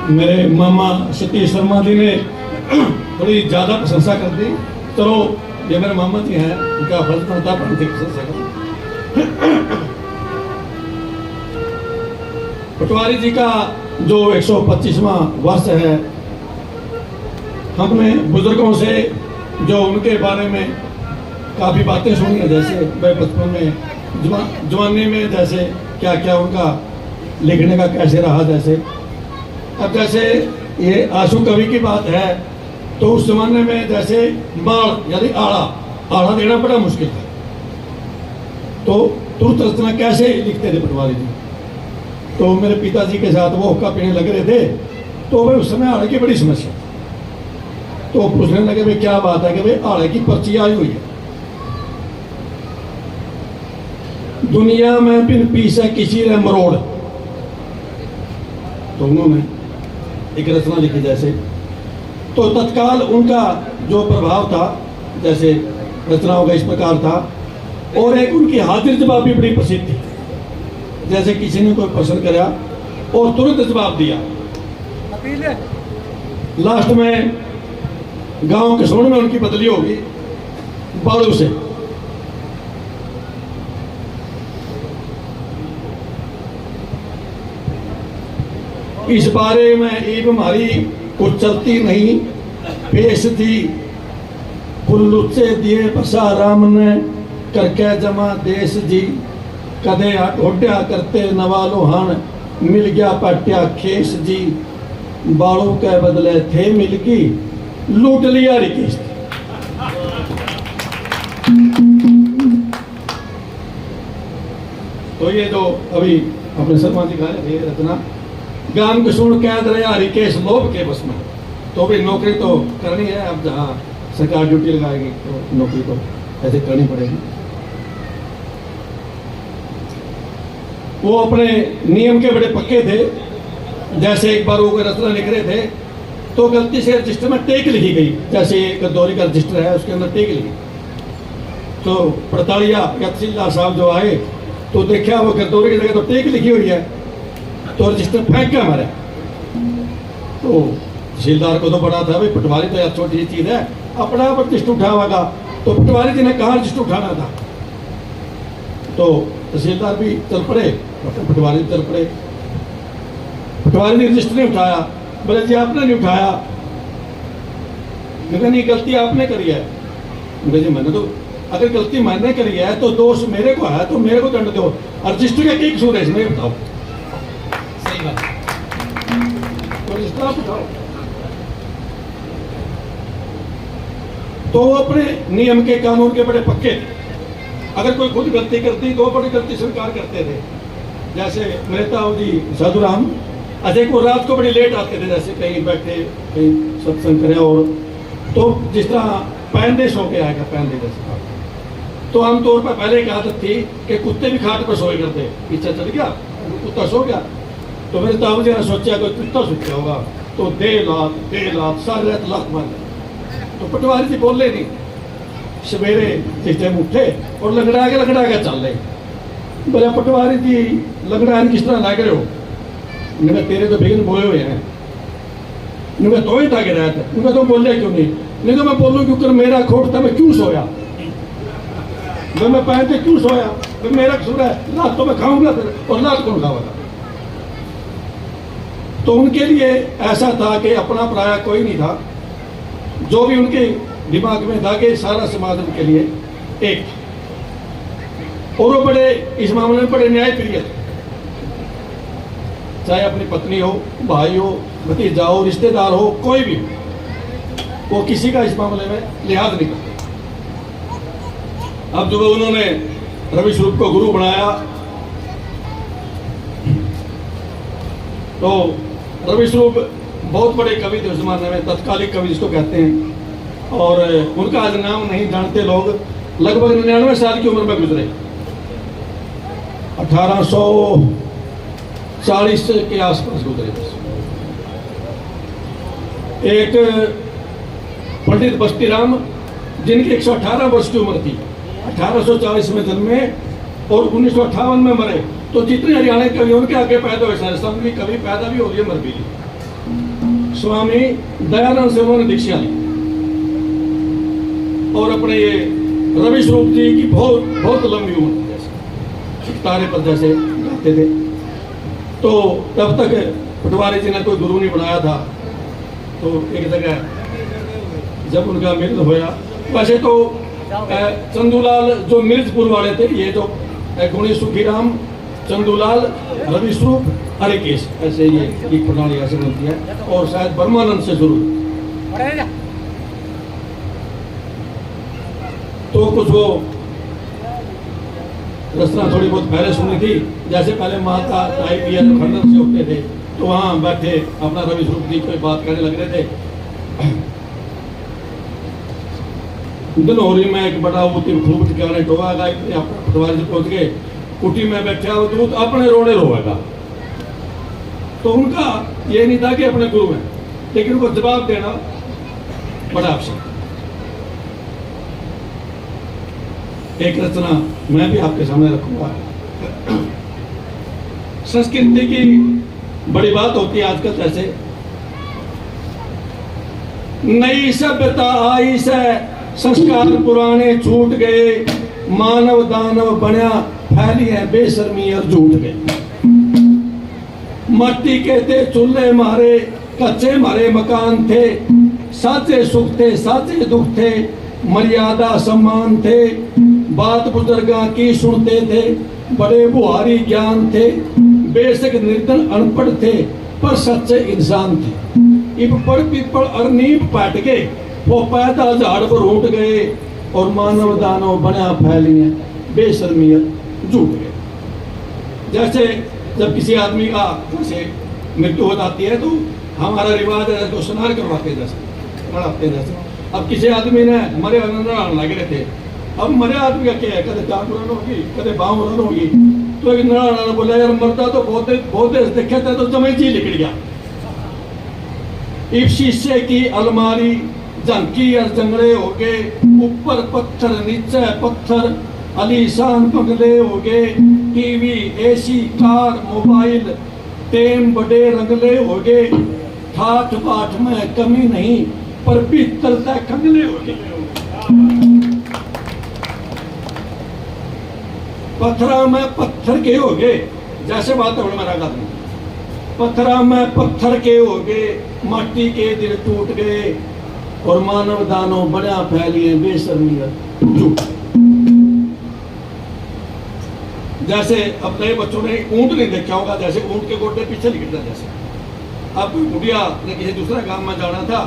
मेरे मामा सतीश शर्मा जी ने थोड़ी ज़्यादा प्रशंसा कर दी। चलो ये मेरे मामा जी हैं, उनका फर्ज बनता है उनकी प्रशंसा करो। पटवारी जी का जो 125वां वर्ष है, हमने बुजुर्गों से जो उनके बारे में काफ़ी बातें सुनी है, जैसे भाई बचपन में जवानी में जैसे क्या क्या उनका लिखने का कैसे रहा। जैसे अब जैसे ये आंसू कवि की बात है, तो उस जमाने में जैसे बाढ़ यानी आड़ा देना बड़ा मुश्किल था, तो तुरंत रचना कैसे लिखते थे पटवारी जी। तो मेरे पिताजी के साथ वो हुक्का पीने लग रहे थे, तो भाई उस समय आड़े की बड़ी समस्या, तो पूछने लगे भाई क्या बात है कि भाई आड़े की पर्ची आई हुई है। दुनिया में बिन पीसे किसी रे मरोड़, तो उन्होंने एक रचना लिखी जैसे। तो तत्काल उनका जो प्रभाव था, जैसे रचनाओं का इस प्रकार था। और एक उनकी हाजिर जवाब भी बड़ी प्रसिद्ध थी, जैसे किसी ने कोई प्रश्न कराया और तुरंत जवाब दिया। लास्ट में गांव के सोन में उनकी बदली होगी बाड़ू से। इस बारे में ईब हमारी कुछ चलती नहीं, पेश थी कुल्लुचे दिए बसा राम ने करके जमा देश जी। कदे ढोड्या करते नवालो हन मिल गया पट्या खेस जी। बाड़ों के बदले थे मिलकी लूट लिया रिकेश। तो ये जो अभी अपने शर्मा जी गाए थे रचना, गान के सुन कैद रहा रिकेश लोभ के बस में। तो भी नौकरी तो करनी है, अब जहाँ सरकार ड्यूटी लगाएगी तो नौकरी तो ऐसे करनी पड़ेगी। वो अपने नियम के बड़े पक्के थे। जैसे एक बार वो रचना लिख रहे थे, तो गलती से रजिस्टर में टेक लिखी गई, जैसे गद्दौरी का रजिस्टर है उसके अंदर टेक लिखी। तो पड़तालिया या तहसीलदार साहब जो आए, तो देखा वो गद्दौरी की जगह तो टेक लिखी हुई है, तो रजिस्टर फेंक के मारा। तो तहसीलदार को तो बड़ा था भाई, पटवारी तो यार छोटी सी चीज है, अपना आप रजिस्टर उठावागा। तो पटवारी जी ने कहा रजिस्टर उठाना था, तो तहसीलदार भी चल पड़े, पटवारी चल पड़े। पटवारी ने रजिस्टर नहीं उठाया, बोले जी आपने नहीं उठाया। मैंने नहीं, गलती आपने करी है। बोले जी मैंने तो, अगर गलती मैंने करी है तो दोष मेरे को है, तो मेरे को दंड दो। रजिस्टर का क्या कसूर है इसमें बताओ। सही बात, तो रजिस्टर आप उठाओ। तो वो अपने नियम के कानून के बड़े पक्के थे। अगर कोई खुद गलती करती तो बड़ी गलती स्वीकार करते थे। जैसे मेहता जी साधुराम अजय को रात को बड़ी लेट आते थे, जैसे कहीं बैठे कहीं सत्संग करे, और तो जिस तरह पैंदेश होके आएगा पैंदे जैसे, तो आमतौर पर पहले एक आदत थी कि कुत्ते भी खाट पर सोए करते। पीछे चल गया कुत्ता सो गया, तो मेरे ताऊ जी ने सोचा कोई कुत्ता सोचा होगा, तो दे लात सारे रात लात मार। तो पटवारी जी बोले नहीं, सवेरे जिस टाइम उठे और लंगड़ा के चल रहे। बोले पटवारी जी लंगड़ा किस तरह लग रहे हो। मैंने तेरे तो बेगन बोए हुए हैं, मैं तो ही था कि रहता, मैं तो बोले क्यों नहीं तो मैं बोलूँ क्योंकि मेरा खोट था, मैं क्यों सोया, मैं पहनते क्यों सोया, तो मेरा कसूर है, लात तो मैं खाऊंगा फिर, और लात कौन खाऊंगा। तो उनके लिए ऐसा था कि अपना पराया कोई नहीं था, जो भी उनके दिमाग में था कि सारा समाज उनके लिए एक था। और वो बड़े इस मामले में बड़े न्यायप्रिय थे, चाहे अपनी पत्नी हो, भाई हो, भतीजा हो, रिश्तेदार हो, कोई भी हो, वो किसी का इस मामले में लिहाज नहीं करते। अब जो उन्होंने रवि स्वरूप को गुरु बनाया, तो रवि स्वरूप बहुत बड़े कवि थे उस जमाने में, तत्कालिक कवि जिसको कहते हैं। और उनका आज नाम नहीं जानते लोग। लगभग 99 साल की उम्र में गुजरे, 1840 के आसपास गुजरे। एक पंडित बस्ती राम, जिनकी 118 वर्ष की उम्र थी, 1840 में जन्मे और 1958 में मरे। तो जितने हरियाणा कवि उनके आगे पैदा हुए, सारे संघी कवि पैदा भी हो गए, मर भी। स्वामी दयानंद से उन्होंने दीक्षा ली और अपने ये रवि स्वरूप जी की बहुत बहुत लंबी उम्र थी, जैसे तारे पर जैसे गाते थे। तो तब तक पटवारी जी ने कोई गुरु नहीं बनाया था। तो एक जगह जब उनका मिलन होया, वैसे तो चंदूलाल जो मिर्जपुर वाले थे, ये जो गुणी सुखीराम, चंदूलाल, रवि स्वरूप, हरिकेश, ऐसे ये एक प्रणाली ऐसे बनती है और शायद ब्रह्मानंद से शुरू। तो कुछ वो रचना थोड़ी बहुत पहले सुनी थी, जैसे पहले माता IPL खंडन से होते थे, तो वहां बैठे अपना रवि स्वरूप जी कोई बात करने लग रहे थे। धनौरी में एक बड़ा वो खूब ठिकाने टोगा पटवारी से पहुंच गए, कुटी में बैठा वो दूध अपने रोने रोएगा। तो उनका ये नहीं था कि अपने गुरु हैं, लेकिन उनको जवाब देना बड़ा आवश्यक। एक रचना मैं भी आपके सामने रखूंगा। संस्कृति की बड़ी बात होती है आजकल, जैसे नई सभ्यता आई से संस्कार पुराने छूट गए, मानव दानव बनया फैली है बेशर्मी और झूठ गए। मट्टी के थे चूल्हे मारे, कच्चे मारे मकान थे, साचे सुख थे साचे दुख थे, मर्यादा सम्मान थे, बात बुजुर्गा की सुनते थे, बड़े बुहारी ज्ञान थे, बेशक निर्धन अनपढ़ थे पर सच्चे इंसान थे। इब पढ़ पीपल और नींब पाट गए, वो पैदा झाड़ पर उठ गए, और मानव दानव बना फैली है बेशर्मी झूठ गए। जैसे जब किसी आदमी का जैसे मृत्यु हो जाती है तो हमारा रिवाज है तो स्नान करवाते जैसे नड़ाते जैसे। अब किसी आदमी ने मरे नड़ाने लगे थे, अब मरे आदमी का क्या है, कदे टांग उड़ान होगी कदे बाँह उड़ान होगी। तो एक नड़ाना बोला यार मरता तो बहुत देर देखे थे तो जमे जी निकल गया। इस शीशे की अलमारी झंकी और जंगले हो गए, ऊपर पत्थर नीचे पत्थर, अलीशान बंगले हो गए, टीवी AC कार मोबाइल टेम बड़े रंगले हो गए, ठाठ बाट में कमी नहीं पर भीतर तक कंगले हो गए। पत्थरा में पत्थर के हो गए, जैसे वातावरण में रखा था, पत्थरा में पत्थर के हो गए, माटी के दिल टूट गए, और मानव दानव बड़ा फैलिए बेशर्मी झूठ। जैसे अब नए बच्चों ने ऊंट नहीं देखा होगा, जैसे ऊंट के गोटे पीछे निकलता। जैसे अब कोई बुढ़िया ने किसी दूसरे काम में जाना था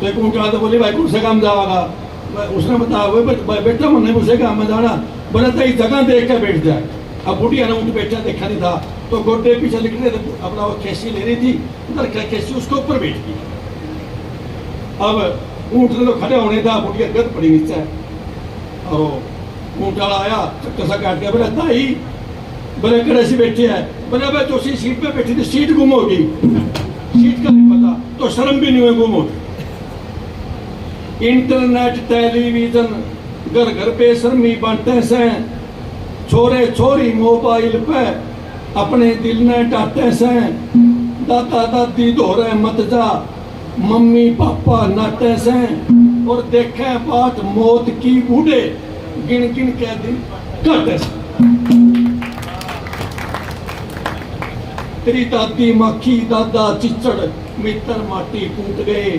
तो एक ऊंट आते बोले भाई कौन से काम जाओगा, उसने बताया बेटा मैंने उसे काम में जाना, बोला था इस जगह देख कर बैठ जाए। अब बुढ़िया ने ऊंट बैठा देखा नहीं था तो गोटे पीछे निकल रहे थे, अपना वो कैसी ले रही थी, उधर कैसी उसके ऊपर बैठ गई। अब ऊंट ने तो खड़े होने था, बुढ़िया गद पड़ी नीचे, और ऊंट वाला आया चक्कर सा काट के बोला ताई बोले कड़े से बैठे है, बोले भाई जो सीट पे बैठी थी सीट गुम हो गई, सीट का नहीं पता तो शर्म भी नहीं हुई गुम हो। इंटरनेट टेलीविजन घर घर पे शर्मी बांटे से, छोरे छोरी मोबाइल पे अपने दिल ने डांटे से, दादा दादी दोहरे मत जा मम्मी पापा नाटे से, और देखे बात मौत की बूढ़े गिन गिन के दिन काटे से। तेरी दादी मक्खी दादा चिचड़ मित्र माटी कूट गए,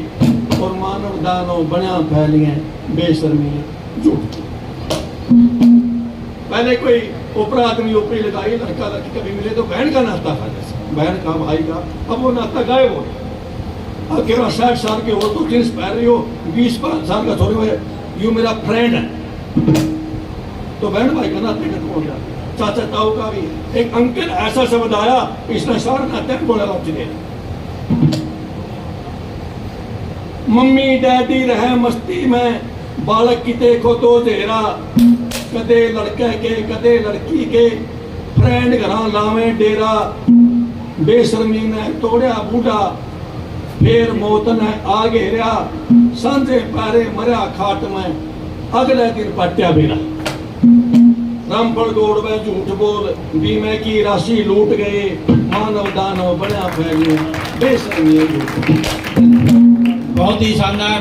और मानव दानव बना फैलिए बेशर्मी झूठ। पहले कोई ऊपर आदमी ऊपरी लगाई, लड़का लड़की कभी मिले तो बहन का नाता था, जैसे बहन का भाई का, अब वो नाता गायब हो गया। अब केवल 60 साल के हो तो जींस पहन रही हो, 20 साल का छोरी हो, यू मेरा फ्रेंड है, तो बहन भाई का नाते खत्म हो गया। चाचा ताऊ का भी एक अंकल ऐसा शब्द आया, इसने सारे नाते बोला दे। मम्मी डैडी रहे मस्ती में, बालक की देखो तो जेरा, कदे लड़के के कदे लड़की के, फ्रेंड घरा लावे डेरा, बेशर्मी ने तोड़िया बूढ़ा, फिर मौत ने आ घेरिया, सांझे पैरे मरिया खाट में, अगले दिन पट्या बेरा। रामफल दौड़ में झूठ बोल, बीमे की राशि लूट गए, मानव दानव नालों बड़ा फैलिया बेशर्मी है। बहुत ही शानदार।